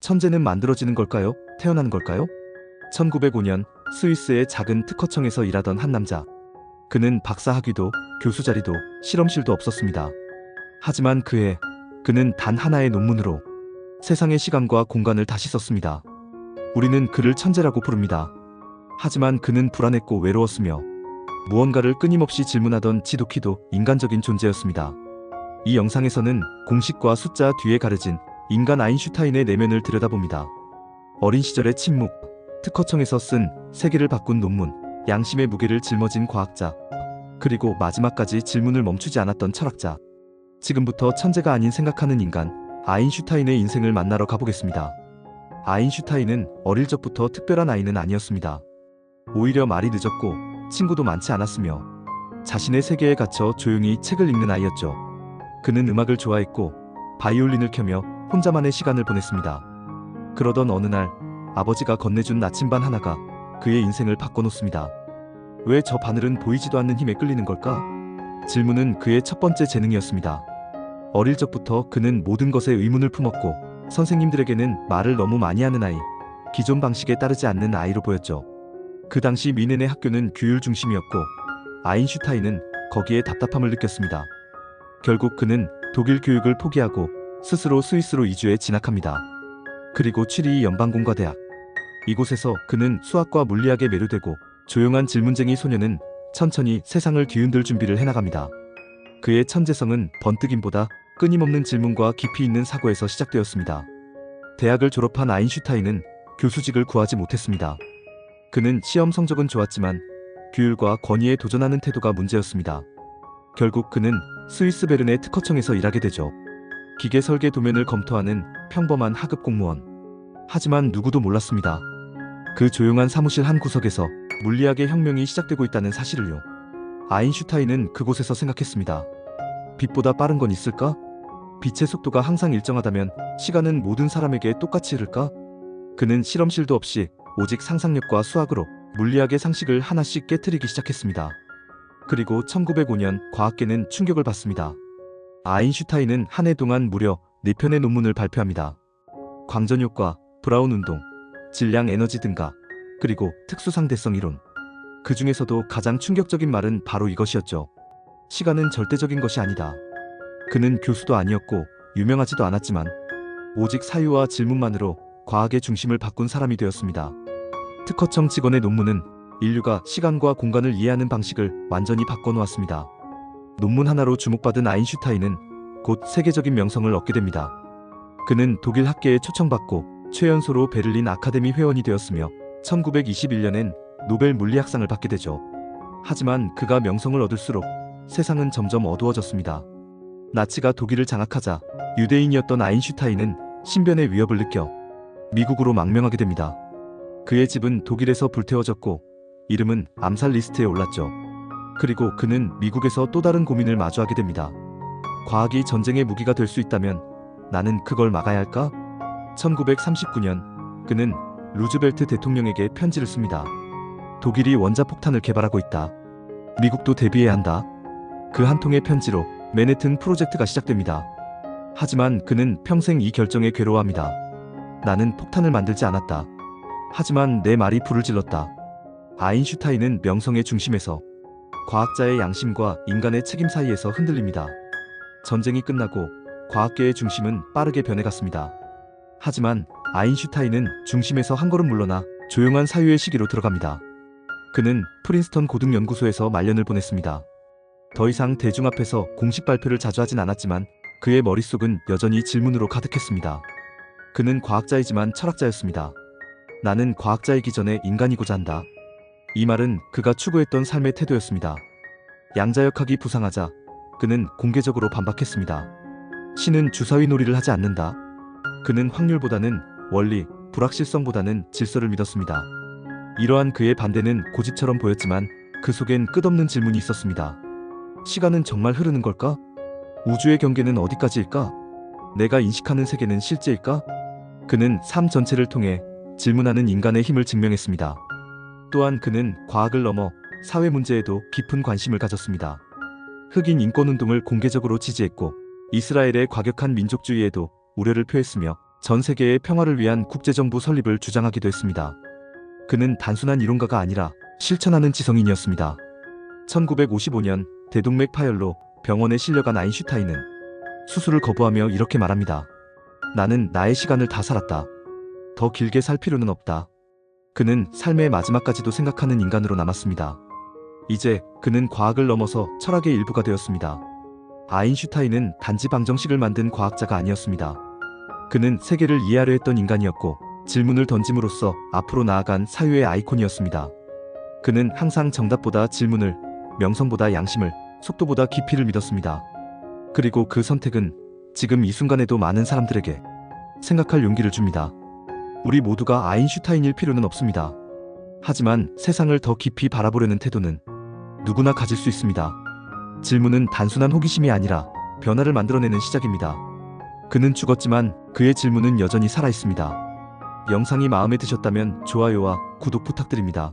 천재는 만들어지는 걸까요? 태어나는 걸까요? 1905년 스위스의 작은 특허청에서 일하던 한 남자. 그는 박사 학위도 교수 자리도 실험실도 없었습니다. 하지만 그는 단 하나의 논문으로 세상의 시간과 공간을 다시 썼습니다. 우리는 그를 천재라고 부릅니다. 하지만 그는 불안했고 외로웠으며 무언가를 끊임없이 질문하던 지독히도 인간적인 존재였습니다. 이 영상에서는 공식과 숫자 뒤에 가려진 인간 아인슈타인의 내면을 들여다봅니다. 어린 시절의 침묵, 특허청에서 쓴 세계를 바꾼 논문, 양심의 무게를 짊어진 과학자, 그리고 마지막까지 질문을 멈추지 않았던 철학자. 지금부터 천재가 아닌 생각하는 인간, 아인슈타인의 인생을 만나러 가보겠습니다. 아인슈타인은 어릴 적부터 특별한 아이는 아니었습니다. 오히려 말이 늦었고 친구도 많지 않았으며 자신의 세계에 갇혀 조용히 책을 읽는 아이였죠. 그는 음악을 좋아했고 바이올린을 켜며 혼자만의 시간을 보냈습니다. 그러던 어느 날 아버지가 건네준 나침반 하나가 그의 인생을 바꿔놓습니다. 왜 저 바늘은 보이지도 않는 힘에 끌리는 걸까? 질문은 그의 첫 번째 재능이었습니다. 어릴 적부터 그는 모든 것에 의문을 품었고 선생님들에게는 말을 너무 많이 하는 아이, 기존 방식에 따르지 않는 아이로 보였죠. 그 당시 미넨의 학교는 규율 중심이었고 아인슈타인은 거기에 답답함을 느꼈습니다. 결국 그는 독일 교육을 포기하고 스스로 스위스로 이주해 진학합니다. 그리고 취리히 연방공과대학. 이곳에서 그는 수학과 물리학에 매료되고 조용한 질문쟁이 소녀는 천천히 세상을 뒤흔들 준비를 해나갑니다. 그의 천재성은 번뜩임보다 끊임없는 질문과 깊이 있는 사고에서 시작되었습니다. 대학을 졸업한 아인슈타인은 교수직을 구하지 못했습니다. 그는 시험 성적은 좋았지만 규율과 권위에 도전하는 태도가 문제였습니다. 결국 그는 스위스 베른의 특허청에서 일하게 되죠. 기계 설계 도면을 검토하는 평범한 하급 공무원. 하지만 누구도 몰랐습니다. 그 조용한 사무실 한 구석에서 물리학의 혁명이 시작되고 있다는 사실을요. 아인슈타인은 그곳에서 생각했습니다. 빛보다 빠른 건 있을까? 빛의 속도가 항상 일정하다면 시간은 모든 사람에게 똑같이 흐를까? 그는 실험실도 없이 오직 상상력과 수학으로 물리학의 상식을 하나씩 깨트리기 시작했습니다. 그리고 1905년 과학계는 충격을 받습니다. 아인슈타인은 한 해 동안 무려 4편의 논문을 발표합니다. 광전효과, 브라운 운동, 질량 에너지 등가, 그리고 특수상대성 이론. 그 중에서도 가장 충격적인 말은 바로 이것이었죠. 시간은 절대적인 것이 아니다. 그는 교수도 아니었고 유명하지도 않았지만 오직 사유와 질문만으로 과학의 중심을 바꾼 사람이 되었습니다. 특허청 직원의 논문은 인류가 시간과 공간을 이해하는 방식을 완전히 바꿔놓았습니다. 논문 하나로 주목받은 아인슈타인은 곧 세계적인 명성을 얻게 됩니다. 그는 독일 학계에 초청받고 최연소로 베를린 아카데미 회원이 되었으며 1921년엔 노벨 물리학상을 받게 되죠. 하지만 그가 명성을 얻을수록 세상은 점점 어두워졌습니다. 나치가 독일을 장악하자 유대인이었던 아인슈타인은 신변의 위협을 느껴 미국으로 망명하게 됩니다. 그의 집은 독일에서 불태워졌고 이름은 암살 리스트에 올랐죠. 그리고 그는 미국에서 또 다른 고민을 마주하게 됩니다. 과학이 전쟁의 무기가 될 수 있다면 나는 그걸 막아야 할까? 1939년 그는 루즈벨트 대통령에게 편지를 씁니다. 독일이 원자폭탄을 개발하고 있다. 미국도 대비해야 한다. 그 한 통의 편지로 맨해튼 프로젝트가 시작됩니다. 하지만 그는 평생 이 결정에 괴로워합니다. 나는 폭탄을 만들지 않았다. 하지만 내 말이 불을 질렀다. 아인슈타인은 명성의 중심에서 과학자의 양심과 인간의 책임 사이에서 흔들립니다. 전쟁이 끝나고 과학계의 중심은 빠르게 변해갔습니다. 하지만 아인슈타인은 중심에서 한 걸음 물러나 조용한 사유의 시기로 들어갑니다. 그는 프린스턴 고등연구소에서 말년을 보냈습니다. 더 이상 대중 앞에서 공식 발표를 자주 하진 않았지만 그의 머릿속은 여전히 질문으로 가득했습니다. 그는 과학자이지만 철학자였습니다. 나는 과학자이기 전에 인간이고자 한다. 이 말은 그가 추구했던 삶의 태도였습니다. 양자역학이 부상하자 그는 공개적으로 반박했습니다. 신은 주사위 놀이를 하지 않는다. 그는 확률보다는 원리, 불확실성보다는 질서를 믿었습니다. 이러한 그의 반대는 고집처럼 보였지만 그 속엔 끝없는 질문이 있었습니다. 시간은 정말 흐르는 걸까? 우주의 경계는 어디까지일까? 내가 인식하는 세계는 실제일까? 그는 삶 전체를 통해 질문하는 인간의 힘을 증명했습니다. 또한 그는 과학을 넘어 사회 문제에도 깊은 관심을 가졌습니다. 흑인 인권운동을 공개적으로 지지했고 이스라엘의 과격한 민족주의에도 우려를 표했으며 전 세계의 평화를 위한 국제정부 설립을 주장하기도 했습니다. 그는 단순한 이론가가 아니라 실천하는 지성인이었습니다. 1955년 대동맥 파열로 병원에 실려간 아인슈타인은 수술을 거부하며 이렇게 말합니다. 나는 나의 시간을 다 살았다. 더 길게 살 필요는 없다. 그는 삶의 마지막까지도 생각하는 인간으로 남았습니다. 이제 그는 과학을 넘어서 철학의 일부가 되었습니다. 아인슈타인은 단지 방정식을 만든 과학자가 아니었습니다. 그는 세계를 이해하려 했던 인간이었고 질문을 던짐으로써 앞으로 나아간 사유의 아이콘이었습니다. 그는 항상 정답보다 질문을, 명성보다 양심을, 속도보다 깊이를 믿었습니다. 그리고 그 선택은 지금 이 순간에도 많은 사람들에게 생각할 용기를 줍니다. 우리 모두가 아인슈타인일 필요는 없습니다. 하지만 세상을 더 깊이 바라보려는 태도는 누구나 가질 수 있습니다. 질문은 단순한 호기심이 아니라 변화를 만들어내는 시작입니다. 그는 죽었지만 그의 질문은 여전히 살아있습니다. 영상이 마음에 드셨다면 좋아요와 구독 부탁드립니다.